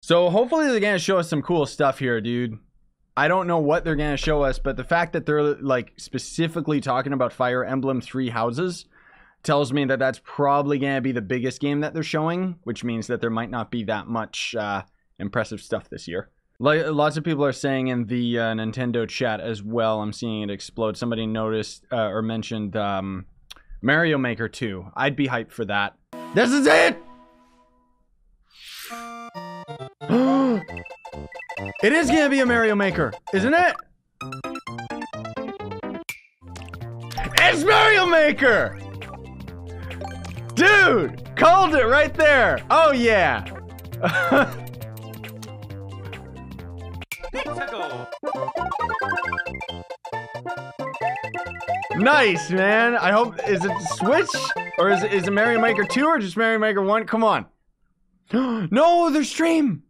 So hopefully they're gonna show us some cool stuff here, dude. I don't know what they're gonna show us, but the fact that they're like specifically talking about Fire Emblem 3 Houses tells me that that's probably gonna be the biggest game that they're showing, which means that there might not be that much impressive stuff this year. Lots of people are saying in the Nintendo chat as well. I'm seeing it explode. Somebody noticed or mentioned Mario Maker 2. I'd be hyped for that. This is it! It is gonna be a Mario Maker, isn't it? It's Mario Maker! Dude! Called it right there! Oh yeah! Nice, man! I hope, is it Switch? Or is it Mario Maker 2 or just Mario Maker 1? Come on. No, their stream!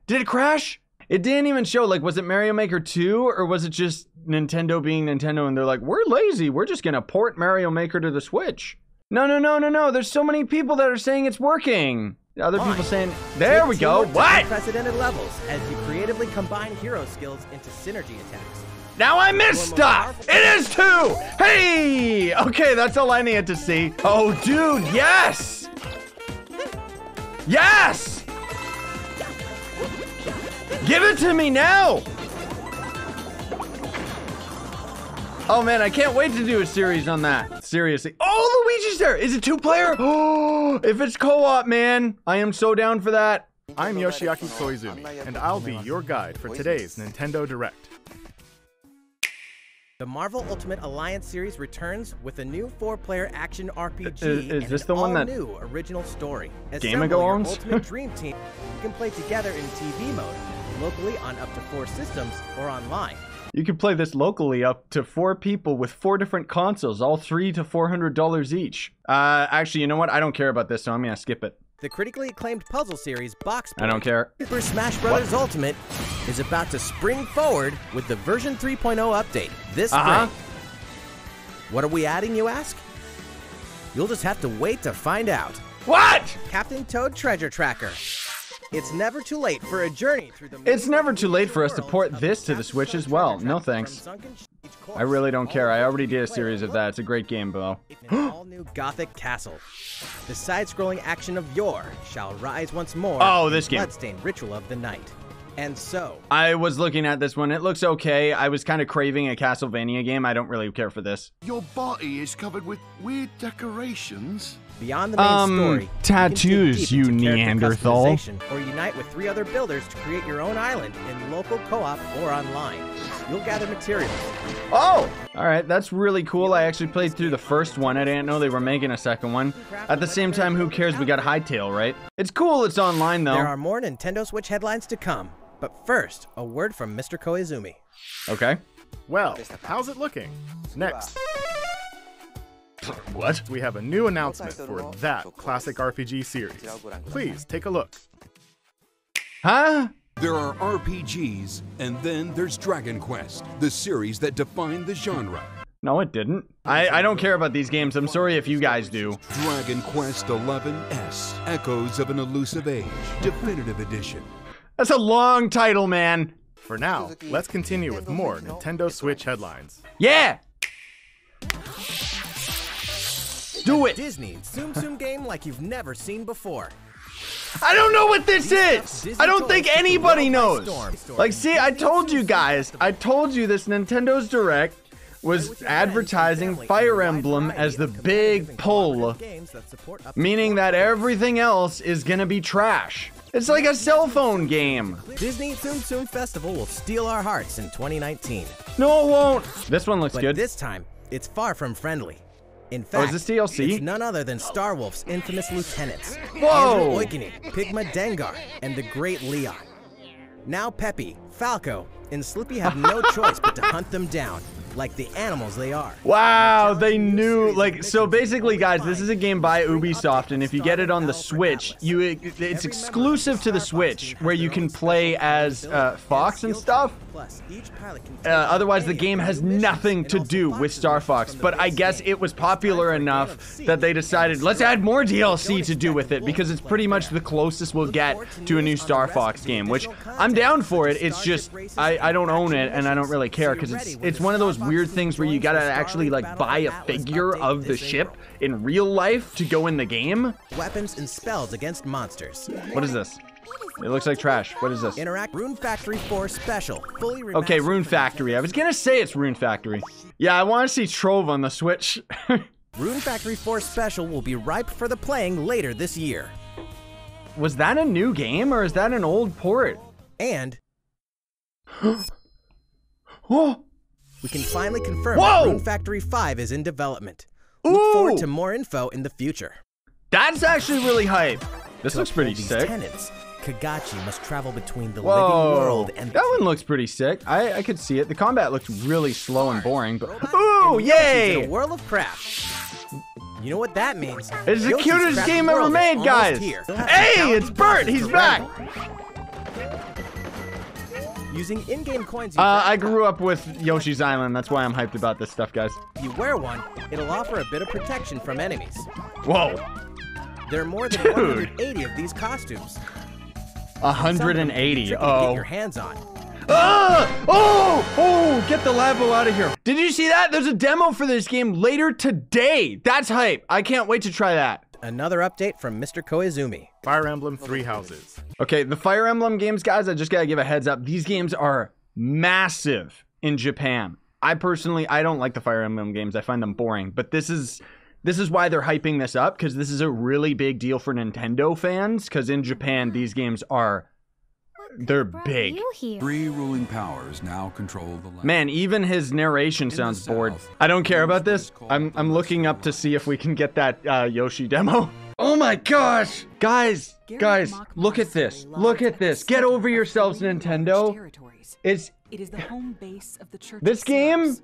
Did it crash? It didn't even show, like, was it Mario Maker 2 or was it just Nintendo being Nintendo and they're like, we're lazy, we're just gonna port Mario Maker to the Switch. No, there's so many people that are saying it's working. Other people saying, there we go, what? Unprecedented levels as you creatively combine hero skills into synergy attacks. Now I missed stuff! It is 2! Hey! Okay, that's all I needed to see. Oh, dude, yes! Yes! Give it to me now! Oh man, I can't wait to do a series on that. Seriously. Oh, Luigi's there! Is it 2-player? Oh, if it's co-op, man, I am so down for that. I'm Yoshiaki Koizumi, and I'll be your guide for today's Nintendo Direct. The Marvel Ultimate Alliance series returns with a new 4-player action RPG is this the one that new original story. Game Ago owns? Ultimate Dream Team you can play together in TV mode, locally on up to 4 systems or online. You can play this locally up to 4 people with 4 different consoles, all $300 to $400 each. Actually, you know what? I don't care about this, so I'm gonna skip it. The critically acclaimed puzzle series Box Boy I don't care. Super Smash Bros. Ultimate is about to spring forward with the version 3.0 update this spring. What are we adding, you ask? You'll just have to wait to find out. What? Captain Toad Treasure Tracker. It's never too late for a journey through the It's never too late for us to port this to the Switch as well. No thanks. I really don't care. I already did a series of that. It's a great game, though. An all-new Gothic castle. The side-scrolling action of yore shall rise once more. Oh, this game. Bloodstained Ritual of the Night. And so... I was looking at this one. It looks okay. I was kind of craving a Castlevania game. I don't really care for this. Your body is covered with weird decorations. Beyond the main story, tattoos, you Neanderthal. Or unite with 3 other builders to create your own island in local co-op or online. You'll gather materials. Oh! Alright, that's really cool. I actually played through the first one. I didn't know they were making a second one. At the same time, who cares? We got Hytale, right? It's cool it's online, though. There are more Nintendo Switch headlines to come. But first, a word from Mr. Koizumi. Okay. Well, how's it looking? Next. What? We have a new announcement for that classic RPG series. Please take a look. Huh? There are RPGs, and then there's Dragon Quest, the series that defined the genre. No, it didn't. I don't care about these games. I'm sorry if you guys do. Dragon Quest XI-S, Echoes of an Elusive Age, Definitive Edition. That's a long title, man. For now, let's continue with more Nintendo Switch headlines. Yeah! Do it! Disney Tsum Tsum game like you've never seen before. I don't know what this is! I don't think anybody knows! Like, see, I told you guys. I told you this Nintendo's Direct was advertising Fire Emblem as the big pull, meaning that everything else is gonna be trash. It's like a cell phone game. Disney Tsum Tsum Festival will steal our hearts in 2019. No, it won't. This one looks But good. this time, it's far from friendly. In fact, is this DLC? it's none other than Star Wolf's infamous lieutenants. Whoa! Andrew Oikonen, Pigma Dengar, and the Great Leon. Now Peppy, Falco, and Slippy have no choice but to hunt them down. like the animals they are. Wow, they knew, like, so basically, guys, this is a game by Ubisoft, and if you get it on the Switch, it's exclusive to the Switch, where you can play as Fox and stuff. Otherwise, the game has nothing to do with Star Fox, but I guess it was popular enough that they decided, let's add more DLC to do with it, because it's pretty much the closest we'll get to a new Star Fox game, which I'm down for it. It's just, I don't own it, and I don't really care, because it's one of those weird things where you gotta actually, like, buy a figure of the ship in real life to go in the game. Weapons and spells against monsters. What is this? It looks like trash. What is this? Interact Rune Factory 4 Special. Fully remastered. Okay, Rune Factory. I was gonna say it's Rune Factory. Yeah, I want to see Trove on the Switch. Rune Factory 4 Special will be ripe for the playing later this year. Was that a new game, or is that an old port? And Oh! we can finally confirm Whoa! that Rune Factory 5 is in development. Ooh! Look forward to more info in the future. That's actually really hype. This looks pretty These sick. tenants, Kagachi must travel between the Whoa. living world and that one looks pretty sick. I could see it. The combat looks really slow and boring, but ooh, in yay! a world of craft. You know what that means? It's the Yoshi's cutest crafty game world ever is made, almost guys. here. Hey, it's Bert. He's back. Using in-game coins, I grew up with Yoshi's Island. That's why I'm hyped about this stuff, guys. if you wear one, it'll offer a bit of protection from enemies. Whoa. There are more than Dude. 180 of these costumes. 180. Get Oh. your hands on. Ah! Oh! Get the Labo out of here. Did you see that? There's a demo for this game later today. That's hype. I can't wait to try that. Another update from Mr. Koizumi. Fire Emblem Three Houses. Okay, the Fire Emblem games, guys, I just gotta give a heads up. These games are massive in Japan. I don't like the Fire Emblem games. I find them boring. But this is why they're hyping this up, because this is a really big deal for Nintendo fans, because in Japan, these games they're big. Three ruling powers now control the land. Man, even his narration sounds bored. I don't care about this. I'm looking up to see if we can get that Yoshi demo. Oh my gosh! Guys, look at this. Look at this. Get over yourselves, Nintendo. It is the home base of the Church. This game,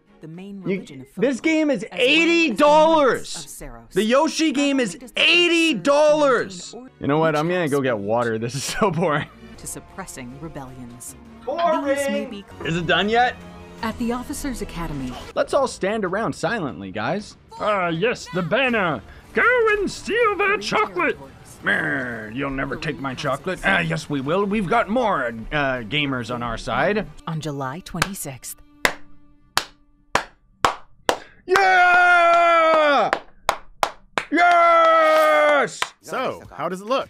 this game is $80. The Yoshi game is $80. You know what? I'm gonna go get water. This is so boring. To suppressing rebellions. Boring. Is it done yet? At the Officers Academy. Let's all stand around silently, guys. Ah, yes, the banner. Go and steal that chocolate. You'll never take my chocolate. Ah, yes, we will. We've got more gamers on our side. On July 26th. Yeah! Yes! So, how does it look?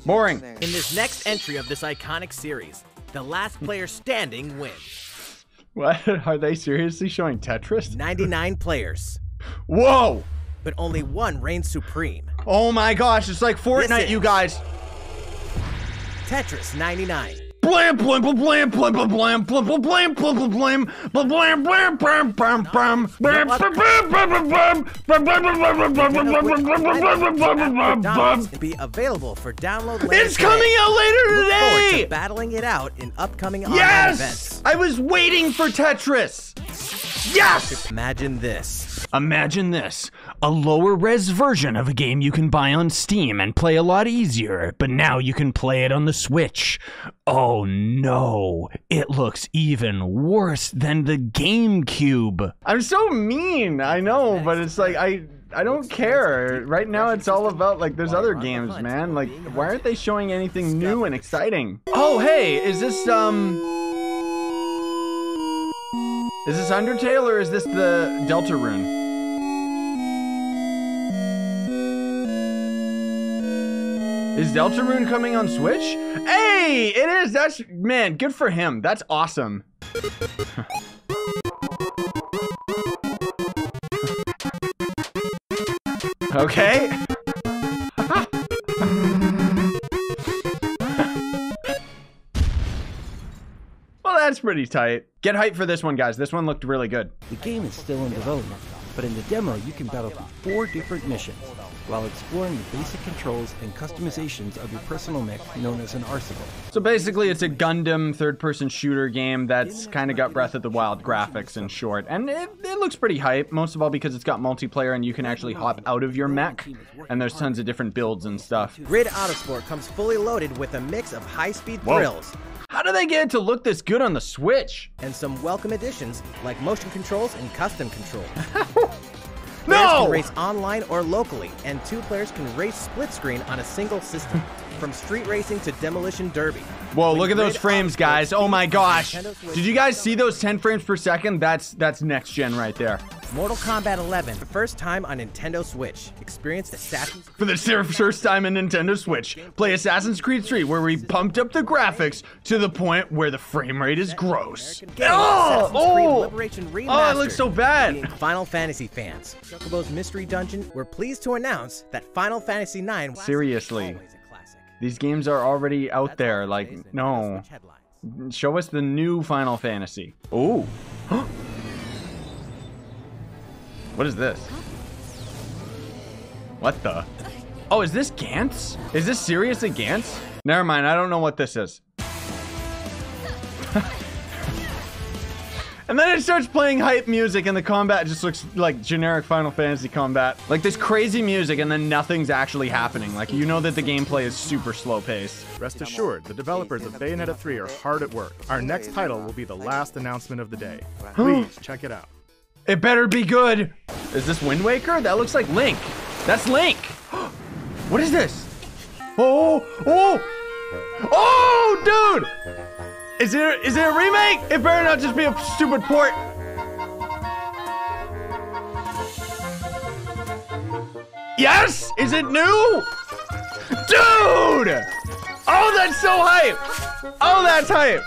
Boring. In this next entry of this iconic series, the last player standing wins. What? Are they seriously showing Tetris? 99 players, Whoa! but only one reigns supreme. Oh my gosh, it's like Fortnite, you guys. Tetris 99. Blam blam blam blam blam blam blam blam blam blam blam blam blam blam blam blam blam blam blam. Be available for download later. It's coming out later Look forward today. to battling it out in upcoming online Yes! events. I was waiting for Tetris. Yes! Imagine this. Imagine this, a lower res version of a game you can buy on Steam and play a lot easier, but now you can play it on the Switch. Oh no, it looks even worse than the GameCube. I'm so mean, I know, but it's like, I don't care. Right now it's all about, like, there's other games, man. Like, why aren't they showing anything new and exciting? Oh, hey, is this Undertale or is this the Delta Rune? Is Delta Rune coming on Switch? Hey, it is. That's, man, good for him. That's awesome. Okay. Well, that's pretty tight. Get hyped for this one, guys. This one looked really good. The game is still in development, but in the demo you can battle through 4 different missions while exploring the basic controls and customizations of your personal mech known as an arsenal. So basically it's a Gundam third-person shooter game that's kind of got Breath of the Wild graphics in short. And it looks pretty hype, most of all because it's got multiplayer and you can actually hop out of your mech. And there's tons of different builds and stuff. Grid Autosport comes fully loaded with a mix of high-speed thrills. How do they get it to look this good on the Switch? And some welcome additions like motion controls and custom control. No! Players can race online or locally, and 2 players can race split screen on a single system. From street racing to demolition derby. Whoa, look at those frames, guys. Oh my gosh. Did you guys see those 10 frames per second? That's next gen right there. Mortal Kombat 11, the first time on Nintendo Switch. Experience Assassin's For the first time in Nintendo Switch, play Assassin's Creed 3, where we pumped up the graphics to the point where the frame rate is gross. Liberation Remastered. It looks so bad. Final Fantasy fans, Chocobo's Mystery Dungeon, we're pleased to announce that Final Fantasy IX Seriously. These games are already out there. Like, no. Show us the new Final Fantasy. Oh. What is this? What the? Oh, is this Gantz? Is this seriously Gantz? Never mind, I don't know what this is. And then it starts playing hype music and the combat just looks like generic Final Fantasy combat. Like this crazy music and then nothing's actually happening. Like you know that the gameplay is super slow paced. Rest assured, the developers of Bayonetta 3 are hard at work. Our next title will be the last announcement of the day. Please check it out. It better be good. Is this Wind Waker? That looks like Link. That's Link. What is this? Oh, dude. Is it a remake? It better not just be a stupid port. Yes! Is it new? Dude! Oh, that's so hype! Oh, that's hype!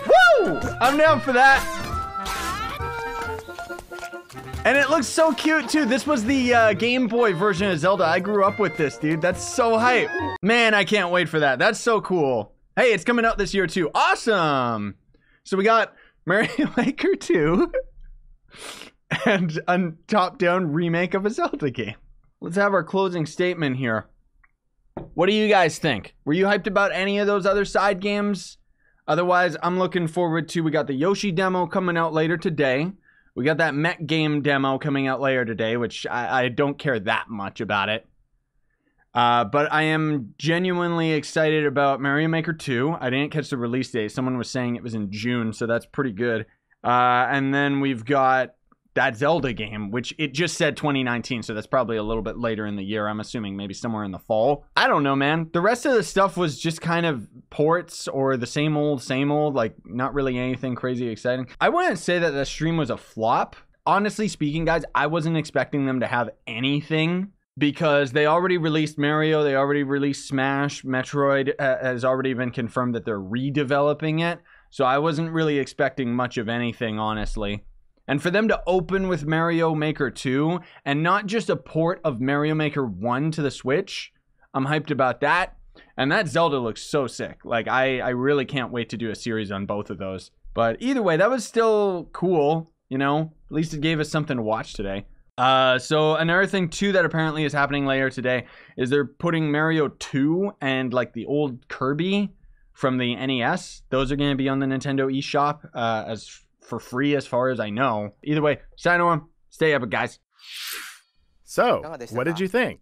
Woo! I'm down for that. And it looks so cute, too. This was the Game Boy version of Zelda. I grew up with this, dude. That's so hype. Man, I can't wait for that. That's so cool. Hey, it's coming out this year too. Awesome. So we got Mario Maker 2 and a top-down remake of a Zelda game. Let's have our closing statement here. What do you guys think? Were you hyped about any of those other side games? Otherwise, I'm looking forward to, we got the Yoshi demo coming out later today. We got that mech game demo coming out later today, which I don't care that much about it. But I am genuinely excited about Mario Maker 2. I didn't catch the release date. Someone was saying it was in June, so that's pretty good. And then we've got that Zelda game, which it just said 2019, so that's probably a little bit later in the year. I'm assuming maybe somewhere in the fall. I don't know, man. The rest of the stuff was just kind of ports or the same old, like not really anything crazy exciting. I wouldn't say that the stream was a flop. Honestly speaking, guys, I wasn't expecting them to have anything because they already released Mario, they already released Smash, Metroid has already been confirmed that they're redeveloping it. So I wasn't really expecting much of anything, honestly. And for them to open with Mario Maker 2 and not just a port of Mario Maker 1 to the Switch, I'm hyped about that. And that Zelda looks so sick. Like, I really can't wait to do a series on both of those. But either way, that was still cool, you know? At least it gave us something to watch today. So another thing, too, that apparently is happening later today is they're putting Mario 2 and, like, the old Kirby from the NES. Those are going to be on the Nintendo eShop for free as far as I know. Either way, sign on. Stay up, guys. So, what did you think?